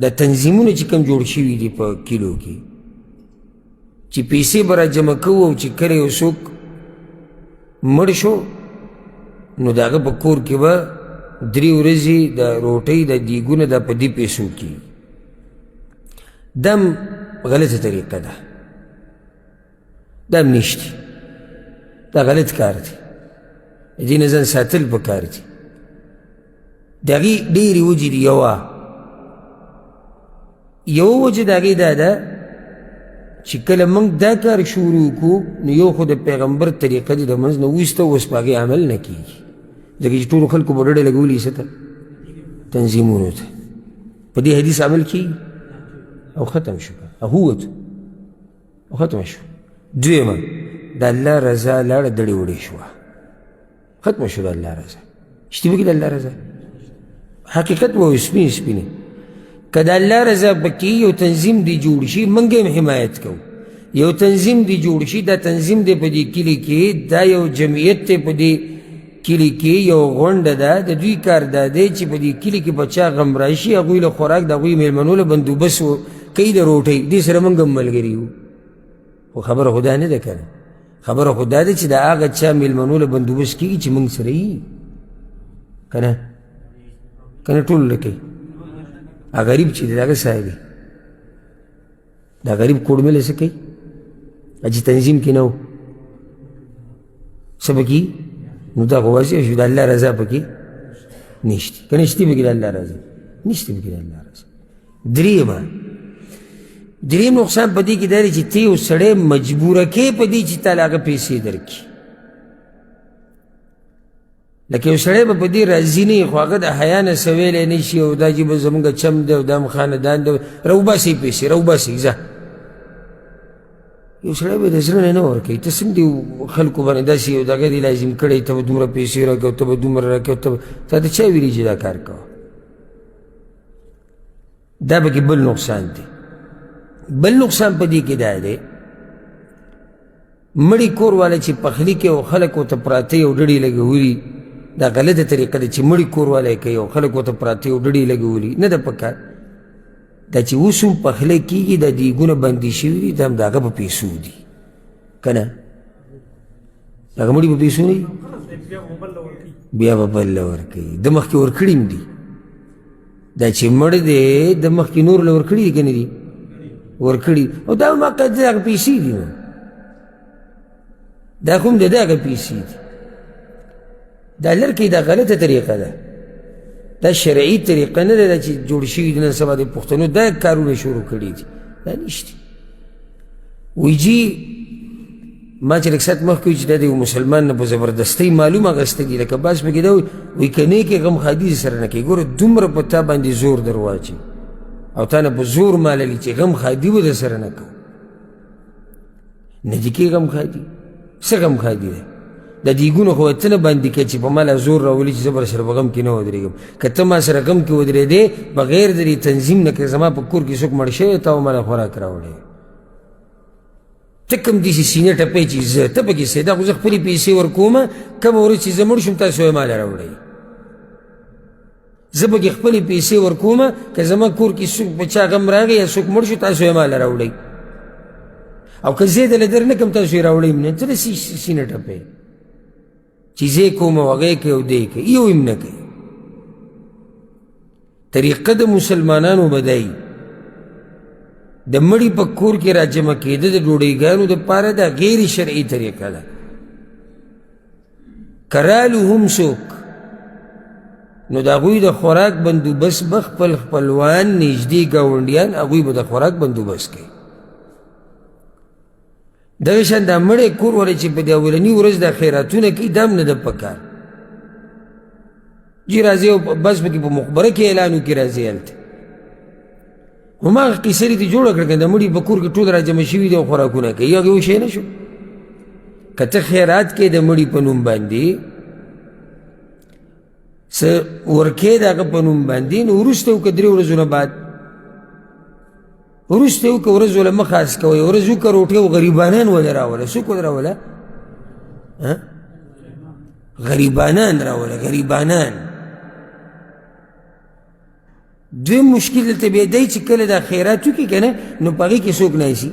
دا تنظیمونه چې کوم جوړ شوي دي په کلیو کې چې پیسې به را جمع کوو او چې کله یو څوک مړ شو نو د هغه په کور کې به 3 ورځې د روټۍ د دیګونه دا په دې پیسو کې دم غلطه طریقه ده دم نشته دا غلط کار دی د دې نه ځان ساتل پکار دي د هغې ډېرې وجې دي یوه وجه د هغې دا ده چې کله موږ دا کار شروع کړو نو یو خو د پیغمبر طریقه دې د منځ نه ویسته اوس په هغې عمل نه کېږي ځکه چې ټولو خلکو به ډډه لګولي څه ته تنظیمونو ته په دې حدیث عمل کېږي او ختم شو هوت او ختم شو دویمه د الله رضا لاړه دړې وړې شوه ختمه شو د الله رضا شتي به کې د الله رضا حقیقت به وایو سپینې سپینې که د الله رضا پکې یو تنظیم دی جوړ شي موږ هم حمایت کوو یو تنظیم دی جوړ شي دا تنظیم دی په دې کلي کې دا یو جمعیت دی په دې کلي کې یو غونډه ده د دوی کار دا دی چې په دې کلي کې به چا غم راشي هغوی له خوراک د هغوی مېلمنو له بندوبست کوي د روټۍ دې سره موږ هم ملګري یو خو خبره خو دا نه ده که نه خبره خو دا ده چې د هغه چا مېلمنو له بندوبست کېږي چې موږ سره یي که نه که نه ټول له کوي غریب چې دی د هغه صاحب دا غریب کوړمې له څه کوي چې تنظیم کې نه و څه به کي نو دا خو واضح شو د الله رضا پکې نشته که نه شتي پکې د الله رضا نشته پکې د الله رضا دریم نقصان په دې کې دا دی چې ته یو سړی مجبوره کې په دې چې تاله هغه پیسې درکړي لکه یو سړی به په دې راضي نه وي خو هغه د حیا نه څه ویلی نه شي او دا چې به زمونږ چم دی او دا هم خاندان دی راوباسئ پیسې راوباسئ ځه یو سړی به د زړه نه ورکوي ته څنګه دې خلکو باندې داسې یو دغه دې لازم کړی ته به دومره پیسې راکوې ته به دومره راکوې تا ته چا ویلي چې دا کار کوه دا پکې بل نقصان دی بل نقصان په دې کې دا دی مړي کور والا چې پخلي کوي او خلک ورته پراته او ډډې لګولي دا غلطه طریقه ده چې مړي کور والی کوي او خلک ورته پراته او ډډې لګولي نه ده پکار دا چې اوس هم پخلی کېږي دا دیګونه بندي شوي دي دا هم د هغه په پیسو دي که نه د هغه مړي په پیسو نه دي بیا به بل له ورکوي د مخکې ورکړي هم دي دا چې مړ دی د مخکې نور له ورکړي دي که نه دي ورکړي او دا هم حقیقت د هغه پیسې دي نو دا خو هم د هغه پیسې دي دا لرکې دا غلطه طریقه ده دا شرعي طریقه نه ده چې جوړ شوي دي نن سبا د پښتنو دا کارونه شروع کړي دي دا نشته وایي جي ما چې لږ ساعت مخکې وایي چې دا د یو مسلمان نه په زبردستۍ معلوم اخیسته دي لکه بعض پکې دا وایي که نیکې غم خادي سره نه کوي ګوره دومره په تا باندې زور در واچي او تا نه په زور ماللي چې غم خادي به در سره نه کوو نه دي کې غم خادي څه غم خادي دی د دیګونو خو ته نه باندې کوې چې په ما لا زور راولي چې زه به سره په غم کې نه ودرېږم که ته ما سره غم کې ودرېدې بغیر د دې تنظیم نه که زما په کور کې څوک مړ شوی تا ما له خوراک راوړی ته کوم داسې سینې ټپی چې زه ته پکې سې دا خو زه خپلې پیسې ورکومه کومه ورځ چې زه مړ شم تاسو یې ما له راوړئ زه پکې خپلې پیسې ورکومه که زما کور کې څوک په چا غم راغی یا څوک مړ شو تاسو یې ما له راوړئ او که زه یې دله در نه کړم تاسو یې راوړئ هم نه ته د سینې ټپی چې زه کوم او هغه کوي او دی کوي یو هم نه کوي طریقه د مسلمانانو بدایي د مړي په کور کې راجمع کېده د ډوډۍ دپاره دا غیر شرعي طریقه ده که رالو هم څوک نو د هغوی د خوراک بندوبست به خپل خپلوان نږدې ګاونډیان هغوی به د خوراک بندوبست کوي دغه شان دا مړی کور والی چې په دې اولني ورځ دا خیراتونه کوي دا هم نه ده پکار جي راځي او بس پکې په مخبره کې اعلان وکړي راځي هلته هماغه قیصه دې جوړه کړه که د مړي په کور کې ټول راجمع شوي دي او خوراکونه کوي هغه یو شی نه شو که ته خیرات کې د مړي په نوم باندې څه ورکې د هغه په نوم باندې نو وروسته وکړه 3 ورځو نه بعد وروسته وکړه ورځ وله مه خاص کوئ ورځ وکړه روټۍ او غریبانان وله راوله څوک وله راوله غریبانان راوله غریبانان دویم مشکل دلته بیا دی چې کله دا خیرات وکړي که نه نو په هغې کې څوک نایسي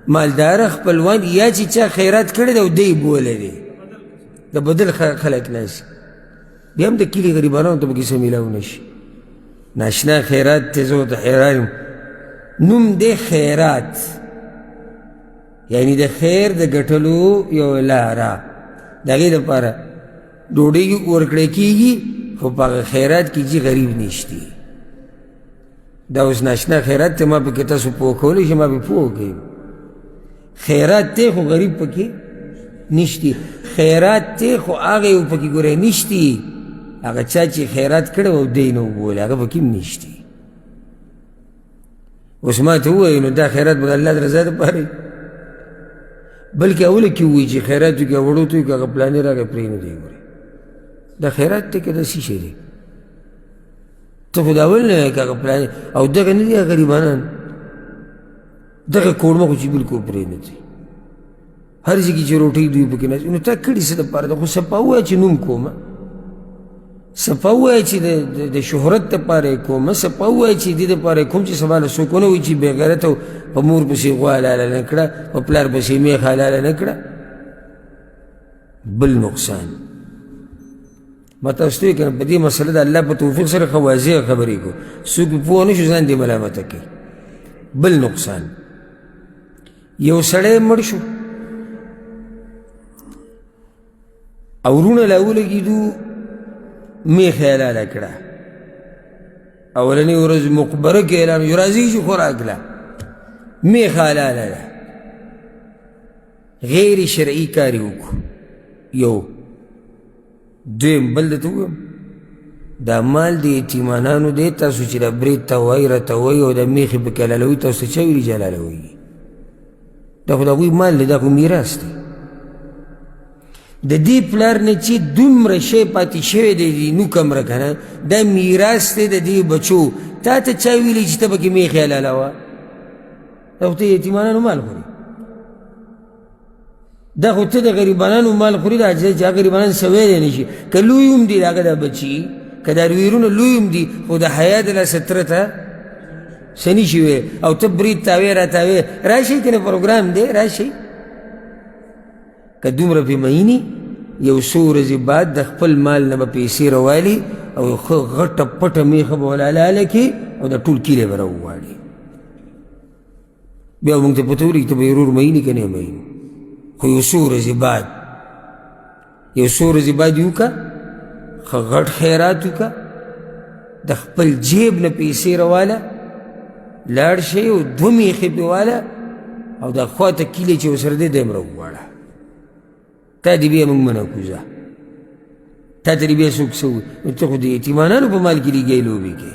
مالداره خپلوان یا چې چا خیرات کړی دی او دی بولی دی د بدل خلک ناسي بیا هم د کلي غریبانو ته پکې څه میلاو نه شي ناشنا خیرات ته زه ورته حیران یم نوم دی خیرات یعنی د خیر د ګټلو یو لاره د هغې دپاره ډوډۍ ورکړی کېږي خو په هغه خیرات کې چې غریب نشتی دا اوس ناشنا خیرات ته ما پکې تاسو پوه کولی شي ما پې پوه کوي خیرات ته خو غریب پکې نشتی خیرات ته خو هغه یو پکې ګوره نشتی هغه چا چې خیرات کړی او دی نه وبولې هغه پکې هم نشتی اوس ما ته ووایي نو دا خیرات به د الله د رضا دپاره بلکې اوله کې ووایي چې خیرات وکړي وړو ته وکړي هغه پلانې راکړه پرېنږدی ګورې دا خیرات دی که دا څه شی دی ته خو د اول نه وایې که هغه پلانې او دغه نه دي هغه غریبانان دغه کوړمه خو چې بلکل پرېنږدي هر ځای کې چې روټۍ دوی پکې ناست نو تا کړي څه دپاره ده خو صفا ووایه چې نوم کومه صفا ووایه چې د شهرت دپاره یې کومه صفا ووایه چې دې دپاره یې کوم چې سبا له څوک ونه وایي چې بېغیرته په مور پسې غوا حلاله نه کړه په پلار پسې میخ حلاله نه کړه بل نقصان ما تاسو ته وایي که نه په دې مسله د الله په توفیق سره ښه واضحه خبرې کړو څوک پوه نه شو ځان دې ملامته کوي بل نقصان یو سړی مړ شو او رونه له ولګېدو میخ یې حلاله کړه اولنۍ ورځ مقبره کې اعلان یو راځئ چې خوراک له میخ حلاله ده غیر شرعي کار یې وکړو یو دویم بل درته ووایم دا مال د یتیمانانو دی تاسو چې دا برید ته وایي راته وایي او دا میخې پکې حلالوي تاسو ته چا ویلي چې حلالوي دا خو د هغوی مال دی دا خو میراث دی د دې پلار نه چې دومره شی پاتې شوی دی نوک امره که نه دا میراث دی د دې بچو تا ته چا ویلی چې ته پکې میخې حلالوه دا خو ته یتیمانانو مال خوري دا خو ته د غریبانانو مال خوري دا چې هغه غریبانان څه ویلی نه شي که لوی هم دي د هغه دا بچي که دا ویرونه لوی هم دي خو د حیا د لاسه تره ته څه نه شي ویلی او ته برید تاوی را تاوی راشئ که نه پروګرام دی راشئ که دومره پې مینی یو څو ورځې بعد د خپل مال نه به پیسې راوالي او ښه غټه پټه میخه به ولحلاله کړي او د ټول کیلې به راوواړي بیا به موږ ته پته ولګي ته به یې ورور میني که نه میني خو یو څو ورځې بعد یو څو ورځې بعد یې وکړه ښه غټ خیرات وکړه د خپل جیب نه پیسې راواله لاړ شئ او دوه میخې پې واله او دا خواته کیلې چې ورسره دی دا یې هم راوواړه تا دې بیا موږ منع کوزه تا ته دې بیا څوک څه ووایي نو ته خو د یتیمانانو په مال کې لګیا لوبې کوې